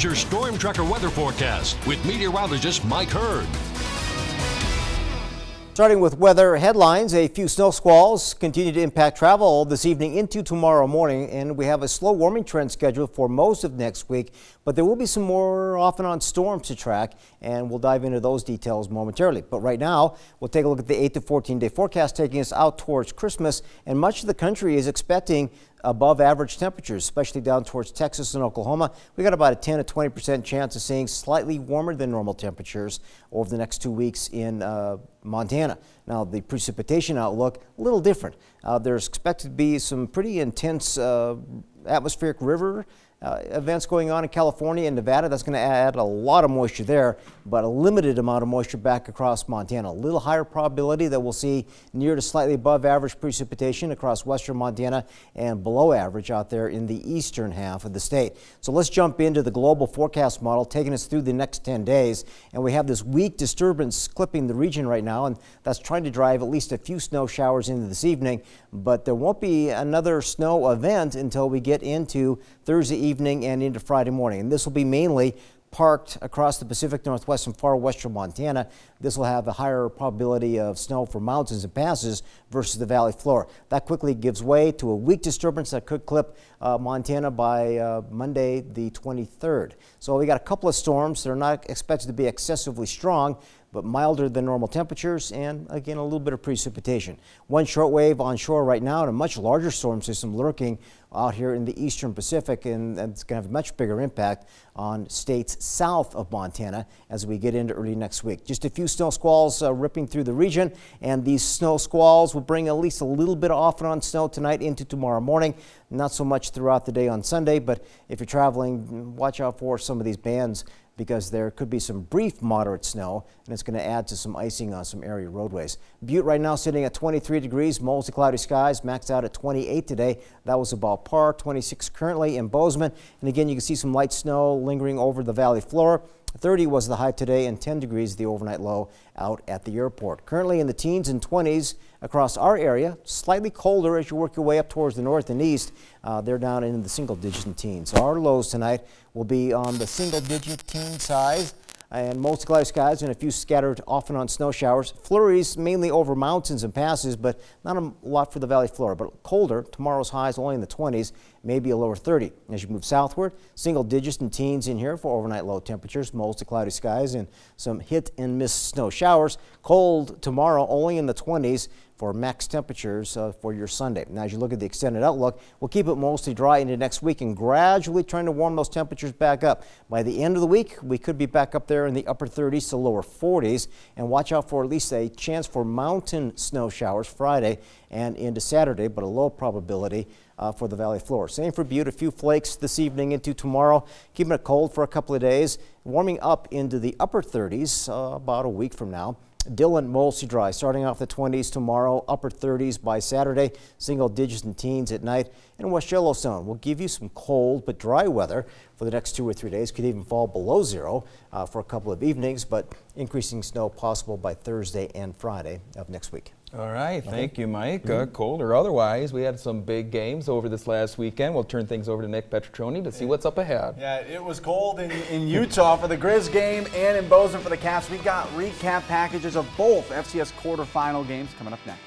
here's your Storm Tracker weather forecast with meteorologist Mike Hurd. Starting with weather headlines, a few snow squalls continue to impact travel this evening into tomorrow morning, and we have a slow warming trend scheduled for most of next week, but there will be some more off and on storms to track, and we'll dive into those details momentarily. But right now, we'll take a look at the 8 to 14 day forecast taking us out towards Christmas, and much of the country is expecting above average temperatures, especially down towards Texas and Oklahoma. We got about a 10 to 20% chance of seeing slightly warmer than normal temperatures over the next 2 weeks in Montana. Now, the precipitation outlook, a little different. There's expected to be some pretty intense atmospheric river events going on in California and Nevada. That's going to add a lot of moisture there, but a limited amount of moisture back across Montana. A little higher probability that we'll see near to slightly above average precipitation across western Montana and below average out there in the eastern half of the state. So let's jump into the global forecast model taking us through the next 10 days. And we have this weak disturbance clipping the region right now, and that's trying to drive at least a few snow showers into this evening. But there won't be another snow event until we get into Thursday evening and into Friday morning. And this will be mainly parked across the Pacific Northwest and far western Montana. This will have a higher probability of snow for mountains and passes versus the valley floor. That quickly gives way to a weak disturbance that could clip Montana by Monday the 23rd. So we got a couple of storms. They're not expected to be excessively strong, but milder than normal temperatures, and again a little bit of precipitation. One shortwave onshore right now and a much larger storm system lurking out here in the eastern Pacific, and it's going to have a much bigger impact on states south of Montana as we get into early next week. Just a few snow squalls ripping through the region, and these snow squalls will bring at least a little bit of off and on snow tonight into tomorrow morning. Not so much throughout the day on Sunday, but if you're traveling, watch out for some of these bands, because there could be some brief moderate snow, and it's going to add to some icing on some area roadways. Butte right now sitting at 23 degrees, mostly cloudy skies, maxed out at 28 today. That was about par. 26 currently in Bozeman, and again you can see some light snow lingering over the valley floor. 30 was the high today, and 10 degrees the overnight low out at the airport. Currently in the teens and 20s across our area, slightly colder as you work your way up towards the north and east. They're down in the single digit and teens. So our lows tonight will be on the single digit teen size, and mostly cloudy skies and a few scattered off and on snow showers. Flurries mainly over mountains and passes, but not a lot for the valley floor. But colder, tomorrow's highs only in the 20s, maybe a lower 30. As you move southward, single digits and teens in here for overnight low temperatures, mostly cloudy skies and some hit and miss snow showers. Cold tomorrow, only in the 20s for max temperatures for your Sunday. Now, as you look at the extended outlook, we'll keep it mostly dry into next week and gradually trying to warm those temperatures back up. By the end of the week, we could be back up there in the upper 30s to lower 40s, and watch out for at least a chance for mountain snow showers Friday and into Saturday, but a low probability for the valley floor. Same for Butte, a few flakes this evening into tomorrow, keeping it cold for a couple of days, warming up into the upper 30s about a week from now. Dillon, mostly dry, starting off the 20s tomorrow, upper 30s by Saturday, single digits and teens at night. And West Yellowstone will give you some cold but dry weather for the next 2 or 3 days. Could even fall below zero for a couple of evenings, but increasing snow possible by Thursday and Friday of next week. All right, thank you, Mike. Cold or otherwise, we had some big games over this last weekend. We'll turn things over to Nick Petrotroni to see what's up ahead. Yeah, it was cold in Utah for the Grizz game and in Bozeman for the Cats. We got recap packages of both FCS quarterfinal games coming up next.